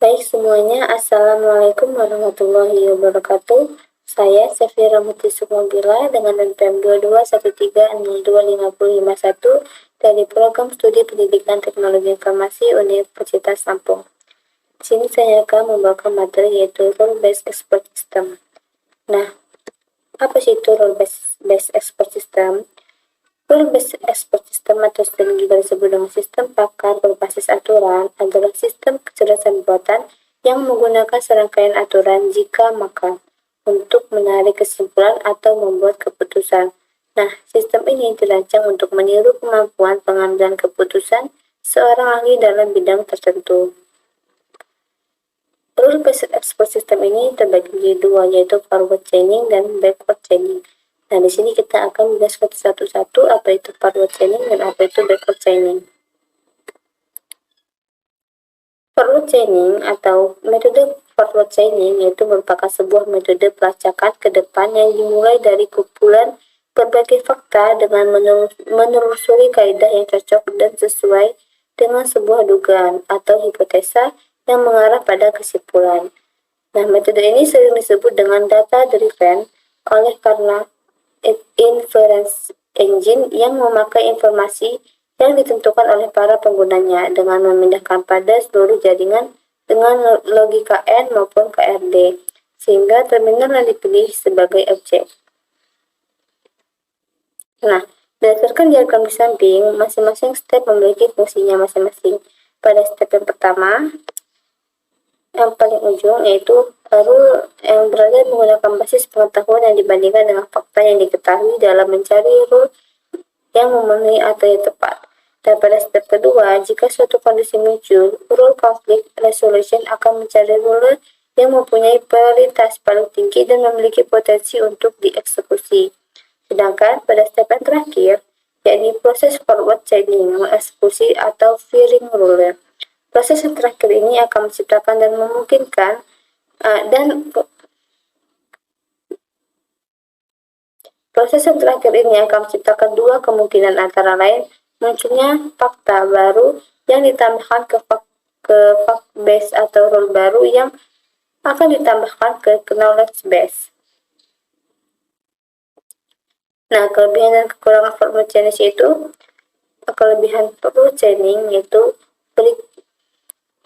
Baik semuanya, Assalamualaikum warahmatullahi wabarakatuh. Saya Sefira Muti Sukmobila dengan NPM 2213025051 dari Program Studi Pendidikan Teknologi Informasi Universitas Lampung. Di sini saya akan membawakan materi yaitu Rule Based Expert System. Nah, apa sih itu Rule Based Expert System? Rule-based expert system atau sering juga disebut dengan sistem pakar berbasis aturan adalah sistem kecerdasan buatan yang menggunakan serangkaian aturan jika maka untuk menarik kesimpulan atau membuat keputusan. Nah, sistem ini dirancang untuk meniru kemampuan pengambilan keputusan seorang ahli dalam bidang tertentu. Rule-based expert system ini terbagi menjadi dua, yaitu forward chaining dan backward chaining. Nah, di sini kita akan menjelaskan satu-satu apa itu forward chaining dan apa itu backward chaining. Forward chaining atau metode forward chaining yaitu merupakan sebuah metode pelacakan ke depan yang dimulai dari kumpulan berbagai fakta dengan menelusuri kaidah yang cocok dan sesuai dengan sebuah dugaan atau hipotesa yang mengarah pada kesimpulan. Nah, metode ini sering disebut dengan data driven oleh karena inference engine yang memakai informasi yang ditentukan oleh para penggunanya dengan memindahkan pada seluruh jaringan dengan logika N maupun KRD, sehingga terminal yang dipilih sebagai objek. Nah, berdasarkan diagram di samping, masing-masing step memiliki fungsinya masing-masing. Pada step yang pertama, yang paling ujung yaitu rule yang berada menggunakan basis pengetahuan yang dibandingkan dengan fakta yang diketahui dalam mencari rule yang memenuhi atau yang tepat. Dan pada step kedua, jika suatu kondisi muncul, rule conflict resolution akan mencari rule yang mempunyai prioritas paling tinggi dan memiliki potensi untuk dieksekusi. Sedangkan pada step yang terakhir, yakni proses forward chaining, mengeksekusi atau fearing rule. Proses yang terakhir ini akan menciptakan dan memungkinkan proses yang terakhir ini akan menciptakan dua kemungkinan antara lain munculnya fakta baru yang ditambahkan ke fact base atau rule baru yang akan ditambahkan ke knowledge base. Nah, kelebihan dan kekurangan forward chaining itu kelebihan forward chaining yaitu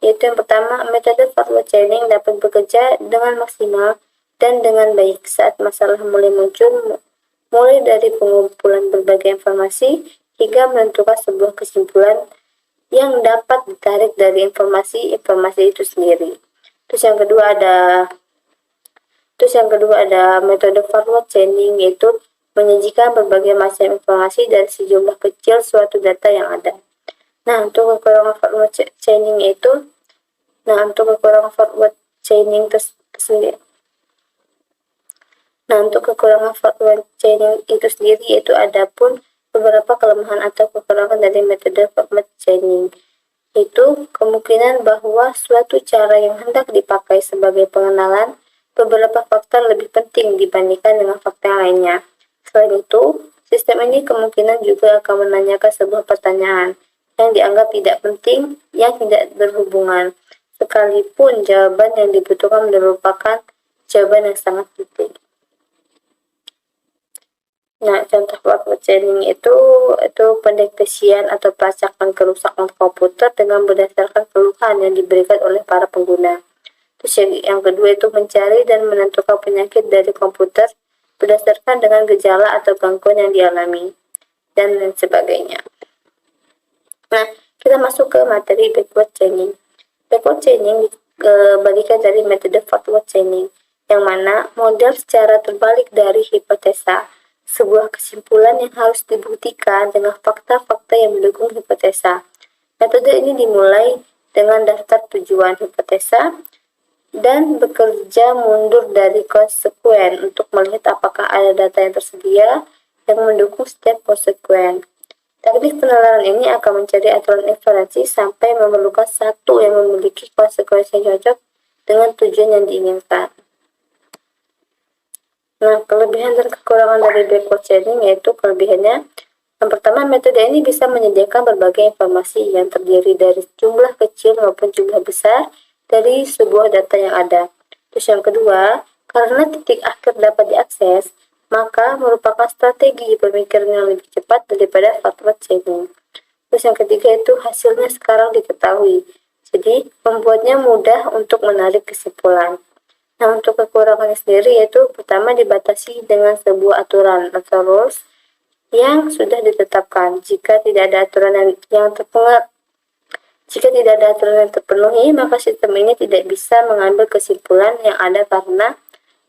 yang pertama, metode forward chaining dapat bekerja dengan maksimal dan dengan baik saat masalah mulai muncul, mulai dari pengumpulan berbagai informasi hingga menentukan sebuah kesimpulan yang dapat ditarik dari informasi itu sendiri. Terus yang kedua ada metode forward chaining, yaitu menyajikan berbagai macam informasi dari sejumlah kecil suatu data yang ada. Nah, untuk kekurangan forward chaining itu sendiri yaitu ada pun beberapa kelemahan atau kekurangan dari metode forward chaining. Itu kemungkinan bahwa suatu cara yang hendak dipakai sebagai pengenalan beberapa fakta lebih penting dibandingkan dengan fakta lainnya. Selain itu, sistem ini kemungkinan juga akan menanyakan sebuah pertanyaan yang dianggap tidak penting, yang tidak berhubungan, sekalipun jawaban yang dibutuhkan merupakan jawaban yang sangat penting. Nah, contoh forward chaining itu pendeteksian atau pelacakan kerusakan komputer dengan berdasarkan keluhan yang diberikan oleh para pengguna. Terus yang kedua itu mencari dan menentukan penyakit dari komputer berdasarkan dengan gejala atau gangguan yang dialami, dan lain sebagainya. Nah, kita masuk ke materi backward chaining. Backward chaining dibalikan dari metode forward chaining, yang mana model secara terbalik dari hipotesa, sebuah kesimpulan yang harus dibuktikan dengan fakta-fakta yang mendukung hipotesa. Metode ini dimulai dengan daftar tujuan hipotesa dan bekerja mundur dari konsekuen untuk melihat apakah ada data yang tersedia yang mendukung setiap konsekuen. Teknik penalaran ini akan mencari aturan inferensi sampai memerlukan satu yang memiliki konsekuensi yang cocok dengan tujuan yang diinginkan. Nah, kelebihan dan kekurangan dari backward chaining yaitu kelebihannya, yang pertama, metode ini bisa menyediakan berbagai informasi yang terdiri dari jumlah kecil maupun jumlah besar dari sebuah data yang ada. Terus yang kedua, karena titik akhir dapat diakses, maka merupakan strategi pemikiran yang lebih cepat daripada faktor chaining. Terus yang ketiga itu hasilnya sekarang diketahui. Jadi, membuatnya mudah untuk menarik kesimpulan. Nah, untuk kekurangannya sendiri yaitu pertama dibatasi dengan sebuah aturan atau rules yang sudah ditetapkan. Jika tidak ada aturan yang terpenuhi, maka sistem ini tidak bisa mengambil kesimpulan yang ada karena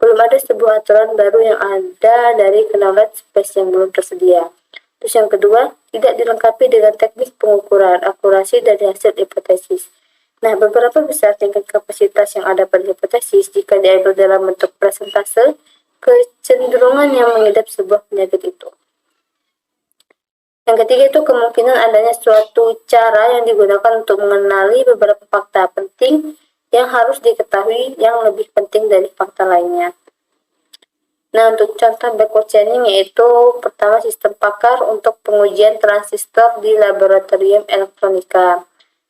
belum ada sebuah aturan baru yang ada dari knowledge base yang belum tersedia. Terus yang kedua, tidak dilengkapi dengan teknik pengukuran akurasi dari hasil hipotesis. Nah, beberapa besar tingkat kapasitas yang ada pada hipotesis jika diambil dalam bentuk presentase, kecenderungan yang mengidap sebuah penyakit itu. Yang ketiga itu kemungkinan adanya suatu cara yang digunakan untuk mengenali beberapa fakta penting yang harus diketahui yang lebih penting dari fakta lainnya. Nah, untuk contoh backward chaining yaitu pertama sistem pakar untuk pengujian transistor di laboratorium elektronika.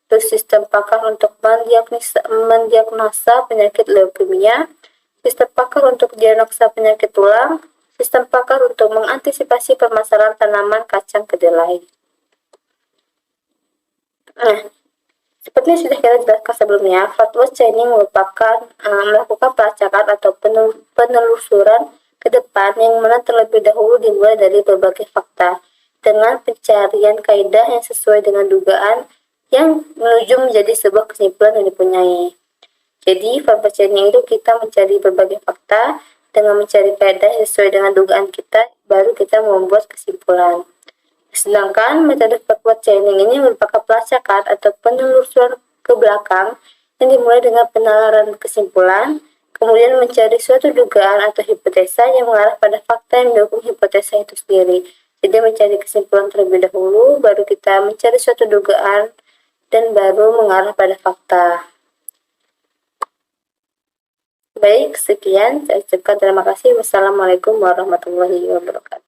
Terus sistem pakar untuk mendiagnosa penyakit leukemia, sistem pakar untuk diagnosa penyakit tulang, sistem pakar untuk mengantisipasi permasalahan tanaman kacang kedelai. Nah, seperti yang sudah kita jelaskan sebelumnya, fatwa chaining merupakan melakukan pelacakan atau penelusuran ke depan yang mana terlebih dahulu dimulai dari berbagai fakta dengan pencarian kaidah yang sesuai dengan dugaan yang menuju menjadi sebuah kesimpulan yang dipunyai. Jadi, fatwa chaining itu kita mencari berbagai fakta dengan mencari kaidah yang sesuai dengan dugaan kita, baru kita membuat kesimpulan. Sedangkan metode fatwa chaining ini merupakan pelacakan atau penelusuran ke belakang yang dimulai dengan penalaran kesimpulan, kemudian mencari suatu dugaan atau hipotesa yang mengarah pada fakta yang mendukung hipotesa itu sendiri. Jadi mencari kesimpulan terlebih dahulu, baru kita mencari suatu dugaan, dan baru mengarah pada fakta. Baik, sekian. Saya ucapkan terima kasih. Wassalamualaikum warahmatullahi wabarakatuh.